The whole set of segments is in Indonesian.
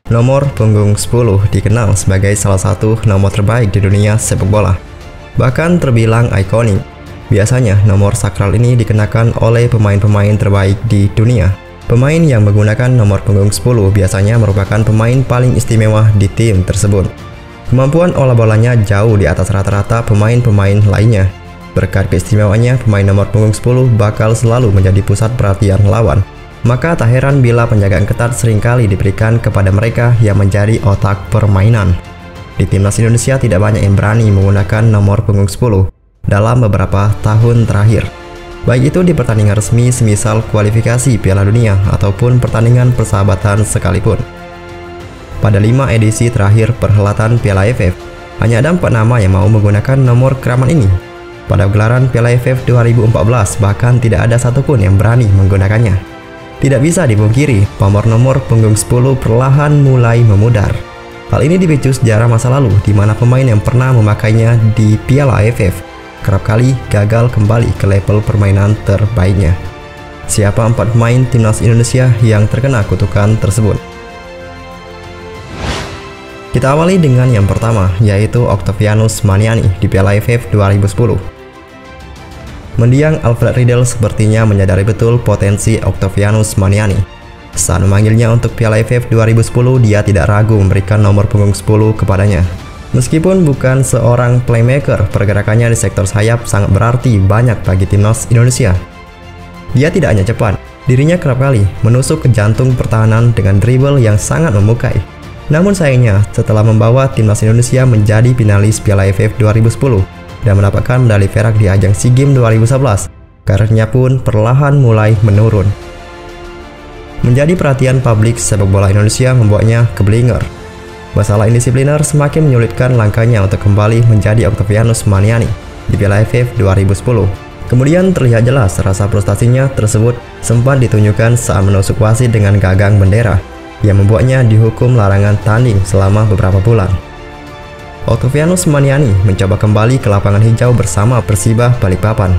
Nomor punggung 10 dikenal sebagai salah satu nomor terbaik di dunia sepak bola. Bahkan terbilang ikonik. Biasanya nomor sakral ini dikenakan oleh pemain-pemain terbaik di dunia. Pemain yang menggunakan nomor punggung 10 biasanya merupakan pemain paling istimewa di tim tersebut. Kemampuan olah bolanya jauh di atas rata-rata pemain-pemain lainnya. Berkat keistimewaannya, pemain nomor punggung 10 bakal selalu menjadi pusat perhatian lawan. Maka tak heran bila penjagaan ketat seringkali diberikan kepada mereka yang menjadi otak permainan. Di timnas Indonesia tidak banyak yang berani menggunakan nomor punggung 10 dalam beberapa tahun terakhir. Baik itu di pertandingan resmi semisal kualifikasi Piala Dunia ataupun pertandingan persahabatan sekalipun. Pada 5 edisi terakhir perhelatan Piala AFF, hanya ada 4 nama yang mau menggunakan nomor keramat ini. Pada gelaran Piala AFF 2014 bahkan tidak ada satupun yang berani menggunakannya. Tidak bisa dipungkiri, pamor nomor punggung 10 perlahan mulai memudar. Hal ini dipicu sejarah masa lalu di mana pemain yang pernah memakainya di Piala AFF kerap kali gagal kembali ke level permainan terbaiknya. Siapa 4 pemain timnas Indonesia yang terkena kutukan tersebut? Kita awali dengan yang pertama, yaitu Octavianus Maniani di Piala AFF 2010. Mendiang Alfred Riedel sepertinya menyadari betul potensi Octavianus Maniani. Saat memanggilnya untuk Piala AFF 2010, dia tidak ragu memberikan nomor punggung 10 kepadanya. Meskipun bukan seorang playmaker, pergerakannya di sektor sayap sangat berarti banyak bagi timnas Indonesia. Dia tidak hanya cepat, dirinya kerap kali menusuk ke jantung pertahanan dengan dribble yang sangat memukai. Namun sayangnya, setelah membawa timnas Indonesia menjadi finalis Piala AFF 2010 dan mendapatkan medali perak di ajang SEA Games 2011, karirnya pun perlahan mulai menurun. Menjadi perhatian publik sepak bola Indonesia membuatnya keblinger. Masalah indisipliner semakin menyulitkan langkahnya untuk kembali menjadi Octavianus Maniani di Piala AFF 2010. Kemudian terlihat jelas rasa frustasinya tersebut sempat ditunjukkan saat menusuk wasit dengan gagang bendera, yang membuatnya dihukum larangan tanding selama beberapa bulan. Octavianus Maniani mencoba kembali ke lapangan hijau bersama Persiba Balikpapan.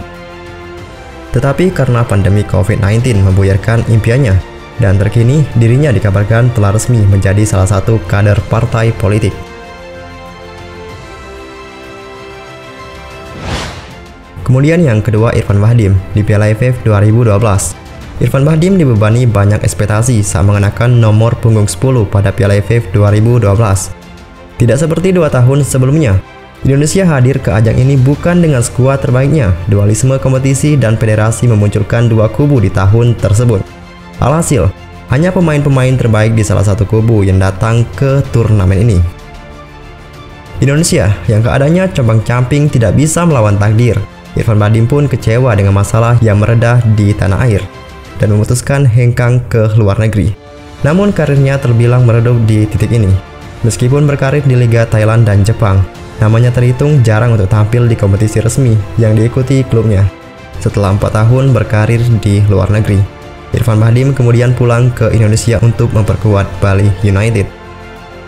Tetapi karena pandemi COVID-19 membuyarkan impiannya, dan terkini dirinya dikabarkan telah resmi menjadi salah satu kader partai politik. Kemudian yang kedua, Irfan Bahdim di Piala AFF 2012. Irfan Bahdim dibebani banyak ekspektasi saat mengenakan nomor punggung 10 pada Piala AFF 2012. Tidak seperti 2 tahun sebelumnya, Indonesia hadir ke ajang ini bukan dengan skuad terbaiknya. Dualisme kompetisi dan federasi memunculkan 2 kubu di tahun tersebut. Alhasil, hanya pemain-pemain terbaik di salah satu kubu yang datang ke turnamen ini. Indonesia yang keadaannya compang-camping tidak bisa melawan takdir. Irfan Bahdim pun kecewa dengan masalah yang meredah di tanah air dan memutuskan hengkang ke luar negeri. Namun karirnya terbilang meredup di titik ini. Meskipun berkarir di Liga Thailand dan Jepang, namanya terhitung jarang untuk tampil di kompetisi resmi yang diikuti klubnya. Setelah 4 tahun berkarir di luar negeri, Irfan Bahdim kemudian pulang ke Indonesia untuk memperkuat Bali United.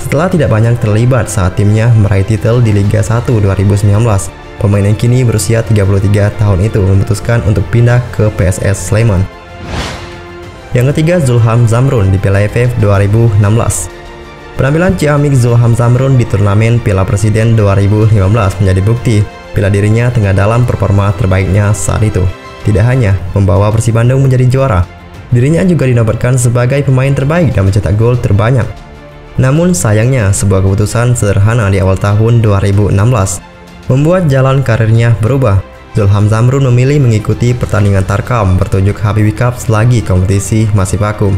Setelah tidak banyak terlibat saat timnya meraih titel di Liga 1 2019, pemain yang kini berusia 33 tahun itu memutuskan untuk pindah ke PSS Sleman. Yang ketiga, Zulham Zamrun di Piala AFF 2016. Penampilan ciamik Zulham Zamrun di turnamen Piala Presiden 2015 menjadi bukti bila dirinya tengah dalam performa terbaiknya saat itu. Tidak hanya membawa Persib Bandung menjadi juara, dirinya juga dinobatkan sebagai pemain terbaik dan mencetak gol terbanyak. Namun sayangnya, sebuah keputusan sederhana di awal tahun 2016 membuat jalan karirnya berubah. Zulham Zamrun memilih mengikuti pertandingan Tarkam bertajuk Habibie Cup selagi kompetisi masih vakum.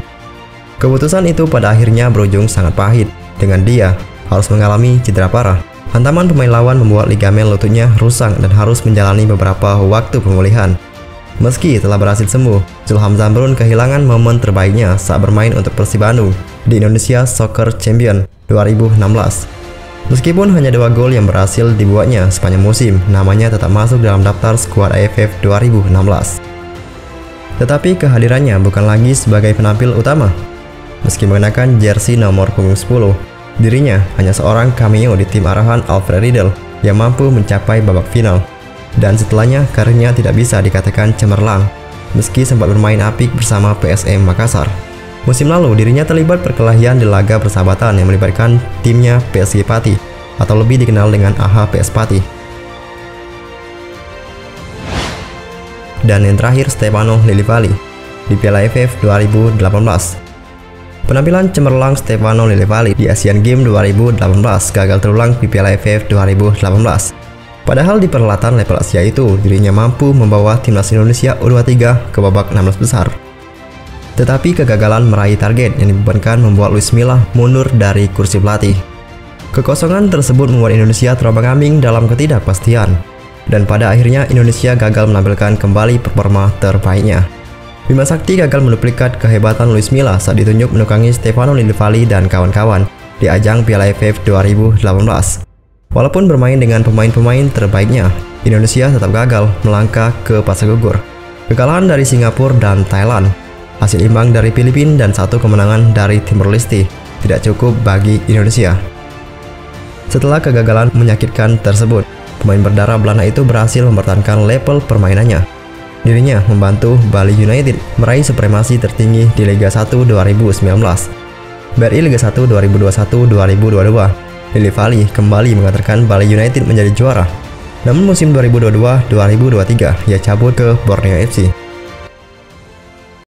Keputusan itu pada akhirnya berujung sangat pahit, dengan dia harus mengalami cedera parah. Hantaman pemain lawan membuat ligamen lututnya rusak dan harus menjalani beberapa waktu pemulihan. Meski telah berhasil sembuh, Zulham Zamrun kehilangan momen terbaiknya saat bermain untuk Persib Bandung di Indonesia Soccer Champion 2016. Meskipun hanya 2 gol yang berhasil dibuatnya sepanjang musim, namanya tetap masuk dalam daftar skuad AFF 2016. Tetapi kehadirannya bukan lagi sebagai penampil utama. Meski mengenakan jersey nomor punggung 10, dirinya hanya seorang cameo di tim arahan Alfred Riedel yang mampu mencapai babak final. Dan setelahnya karirnya tidak bisa dikatakan cemerlang, meski sempat bermain apik bersama PSM Makassar. Musim lalu, dirinya terlibat perkelahian di laga persahabatan yang melibatkan timnya PSG Pati, atau lebih dikenal dengan AH PS Pati. Dan yang terakhir, Stefano Lillivali di Piala AFF 2018. Penampilan cemerlang Stefano Lillivali di Asian Games 2018 gagal terulang di Piala AFF 2018. Padahal di perhelatan level Asia itu, dirinya mampu membawa timnas Indonesia U23 ke babak 16 besar. Tetapi kegagalan meraih target yang dibebankan membuat Luis Milla mundur dari kursi pelatih. Kekosongan tersebut membuat Indonesia terombang-ambing dalam ketidakpastian. Dan pada akhirnya Indonesia gagal menampilkan kembali performa terbaiknya. Bima Sakti gagal menduplikat kehebatan Luis Milla saat ditunjuk menukangi Stefano Lillivali dan kawan-kawan di ajang Piala AFF 2018. Walaupun bermain dengan pemain-pemain terbaiknya, Indonesia tetap gagal melangkah ke fase gugur. Kekalahan dari Singapura dan Thailand, hasil imbang dari Filipina dan satu kemenangan dari Timor Leste tidak cukup bagi Indonesia. Setelah kegagalan menyakitkan tersebut, pemain berdarah Belanda itu berhasil mempertahankan level permainannya. Dirinya membantu Bali United meraih supremasi tertinggi di Liga 1 2019. BRI Liga 1 2021-2022. Lillivali kembali mengantarkan Bali United menjadi juara. Namun musim 2022-2023 ia cabut ke Borneo FC.